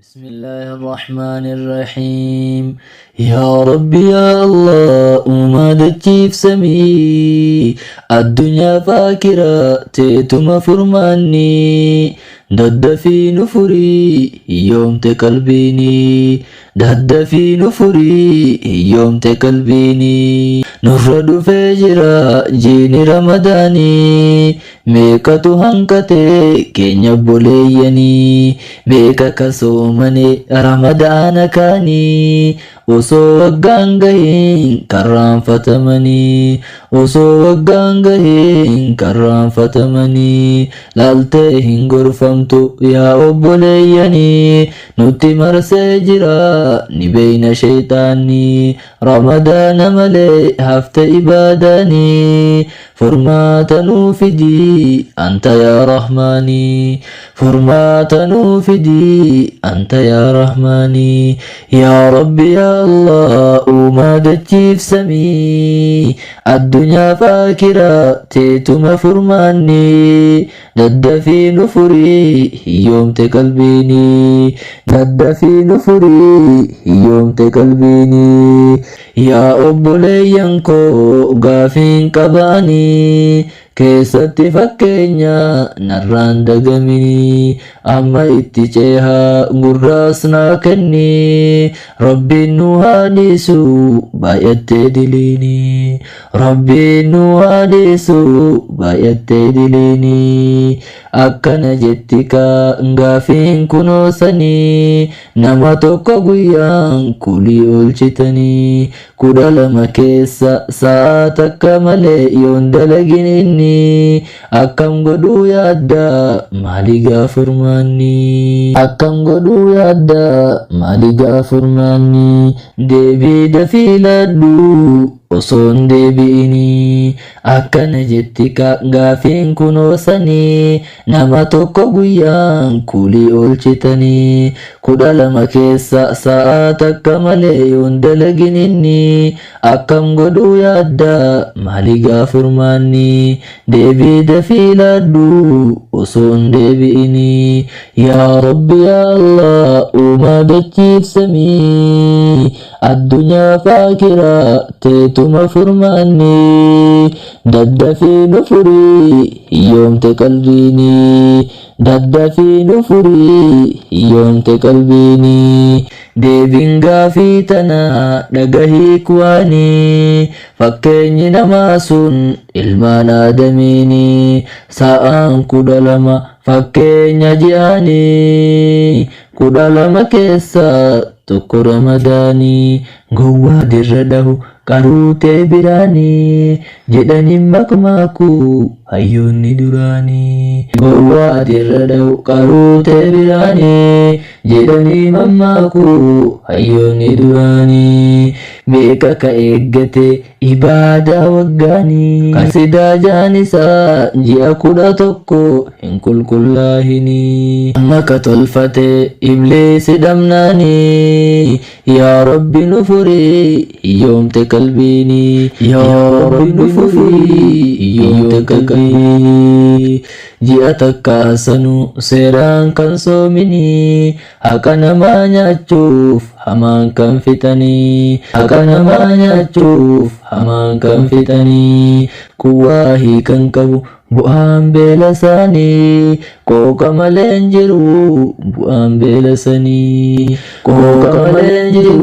بسم الله الرحمن الرحيم يا ربي يا الله وما دتشيف سمي الدنيا فاكرة تيتم فرماني دد في نفري يوم تقلبيني دد في نفري يوم تقلبيني نرد فجرا جيني رمضاني ميكة هنكتي كينيا بوليني ميكة كسومني رمضان كاني osoo waggaan gahiin karraanfatamanii osoo waggaan gahiin karraanfatamanii laaltee hin gorfamtu yaa obboleeyyanii nutti marsee jira ni beeyna shayxaanii ramadaana malee hafte ibaadaanii furmaata nuu fidii anta yaa rahmaanii furmaata nuu fidii anta yaa rahmaanii yaa rabbi yaa الله وما دتشيف سمي الدنيا فاكرة تيتم فرماني دد في نفري يوم تقلبيني دد في نفري يوم تقلبيني يا أبوليانكو غافين كباني keessatti fakkeenya narraan dagamini amma itti ceehaa gurraas naa kenni rabbiin nu haadhisu baay'attee diliini rabbiin nu haadhisu baay'attee diliini akkana jetti ka gaafiin kunoosanii nama tokko guyyaan kulii oolchitanii 12 keessa sa'a takka malee yoon dalagin inni akkam godhuu yaadda maali gaafurmaanni akkam godhuu yaadda maali gaafurmaanni deebii dafii laadhu osoon deebi'ini akkana jetti gaafiin kunoosanii nama tokko guyyaan kulii oolchitanii 12 keessa sa'a takka malee yoon dalagin inni akkam godhuu yaadda maali gaafurmaanni deebii dafii laadhu osoon deebi'ini yaa rabbi yaa allah uumaa dachiif samii addunyaa faakiraa teetuma furmaanni dadda fi nufurii yoomte qalbiini dadda fi nufurii yoomte qalbiini deebiin gaafii tana dhagahii kuwaanii fakkeenyi namaa sun ilmaan aadamiini sa'aan 12 fakkeenya ji'aanii 12 keessa tokko ramadaanii gowwaa dirra dhahu qaruutee biraanii jedhanii makmaaku hayyoonni duraanii gowwaa dirra dhahu qaruutee biraanii jedhanii mammaaku hayyoonni duraanii meeqa ka eeggate ibaadaa waggaanii kasidaa jaanisaa ji'a 11 hin qulqullaahini amma ka tolfate ibliisi dhamnaanii yaa rabbi nufurii yoomte qalbiini yaa rabbi nufurii yoomte qalbiini ji'a takkaasanu seeraan kan soomini haqa namaa nyaachuuf hamaan kan fixanii haqa namaa nyaachuuf hamaan kan fixanii kuwaa hiikan qabu bu'aan beela isaanii qooqa malee hin jiru bu'aan beela sanii qooqa malee hin jiru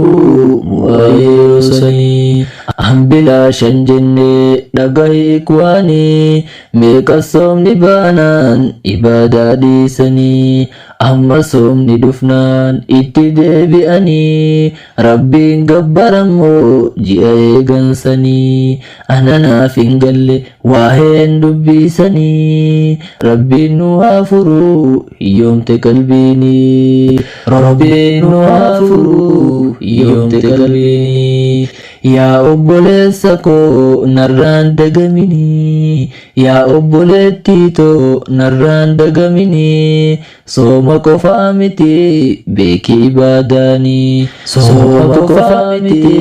bu'aa yeroo sanii hambilaa shan jennee dhagahii kuwaanii meeqa soomni baanaan ibaadaa dhiisanii amma soomni dhufnaan itti deebi'anii rabbiin gabbaramoo ji'a eegansanii ananaaf hin galle waa'een dubbiisanii rabbiin nu haa furuu hiyyoomte qalbiini rabbiin nu haa furuu hiyyoomte qalbiini yaa obboleessa koo narraan dagamini yaa obboleettii too narraan dagamini sooma qofaa miti beekii ibaadaanii sooma qofaa miti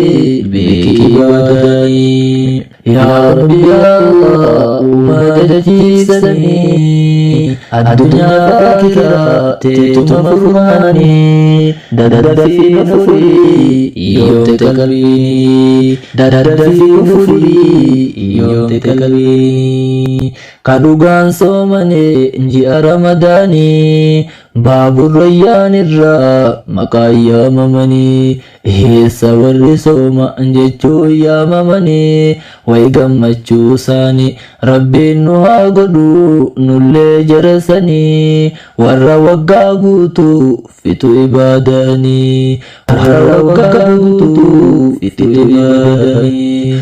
beekii ibaadaanii yaa rabbi yaa allah uumaa dachiisanii addunyaa faakiraa teetuma furmaanii daddafii nufurii yoomte qalbii daddafii nufurii yoomte qalbii kadhugaan soomane ji'a ramadaanii baabur rayyaan irraa maqaa yaamamanii eessa warri sooma jechuu yaamamanii way gammachuu isaanii rabbiin nu haa godhu nullee jarasanii warra waggaa guutuu fitu ibaadanii warra waggaa guutuu fitu ibaadanii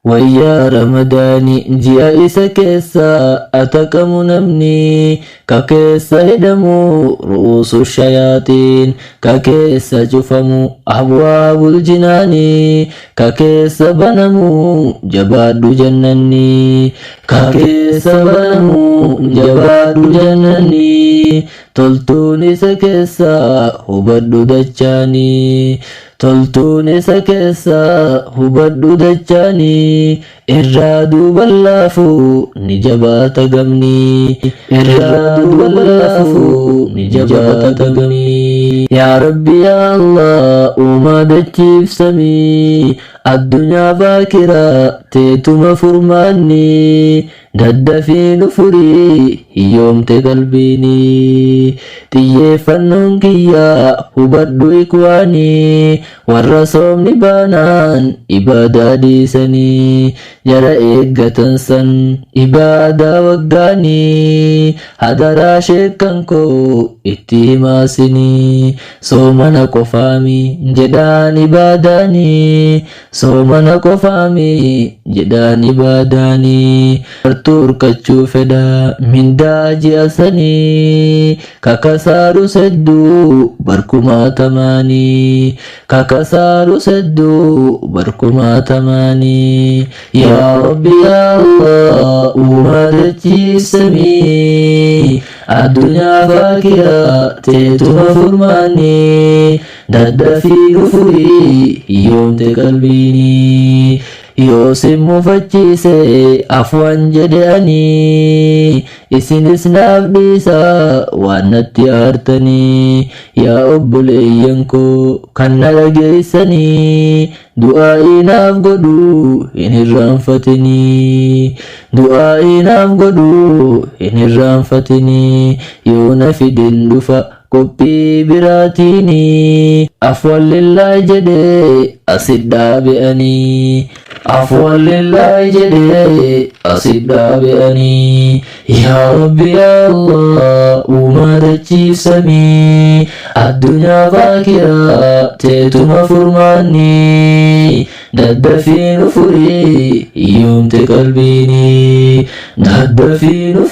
wayyaa ramadaanii ji'a isa keessa atakamu namni ka keessa hidhamu ru'uusu shayaatiin ka keessa cufamu abwaabul jinaanii ka keessa banamu jabaadhu jannanni ka keessa banamu jabaadhu jannanni toltuun isa keessa hubadhu dachaanii toltuun isa keessa hubadhu dachaanii irraa duuban laafu ni jabaata gamni irraa duuban laafu ni jabaata gamni yaa rabbi yaa allah uumaa dachiif samii addunyaa faakiraa teetuma furmaanni daddafii nufurii hiyyoomte qalbiini xiyyeeffannoon kiyyaa hubadhu ikwaanii warra soomni baanaan ibaadaa dhiisanii jara eeggatan san ibaadaa waggaanii hadaraa sheekkan koo itti himaasinii soomana qofaami jedhaan ibaadaanii soomana qofaami jedhaan ibaadaanii hartuu urkachuu fedha mindaa ji'a sanii kakasaaru sedduu barkumaatamaanii kakasaaru sedduu barkumaatamaanii yaa rabbi yaa allah uumaa dachiif samii addunyaa faakiraa teetuma furmaanii daddafii nufurii hiyyoomte qalbiini yoo sin mufachiise afwan jedhanii isinis naaf dhiisaa waan natti aartanii yaa obboleeyyan koo kan na dhageessanii du'aa'ii naaf godhu hin irraanfatinii du'aa'ii naaf godhu hin irraanfatinii yoo na fidin dhufa qophii biraatiini afwan lillaahi jedhee asit dhaabe'anii afwan lillaahi jedhee asit dhaabe'anii yaa rabbi yaa allah uumaa dachiif samii addunyaa faakiraa teetuma furmaanii daddafii nufurii hiyyoomte qalbiini daddafii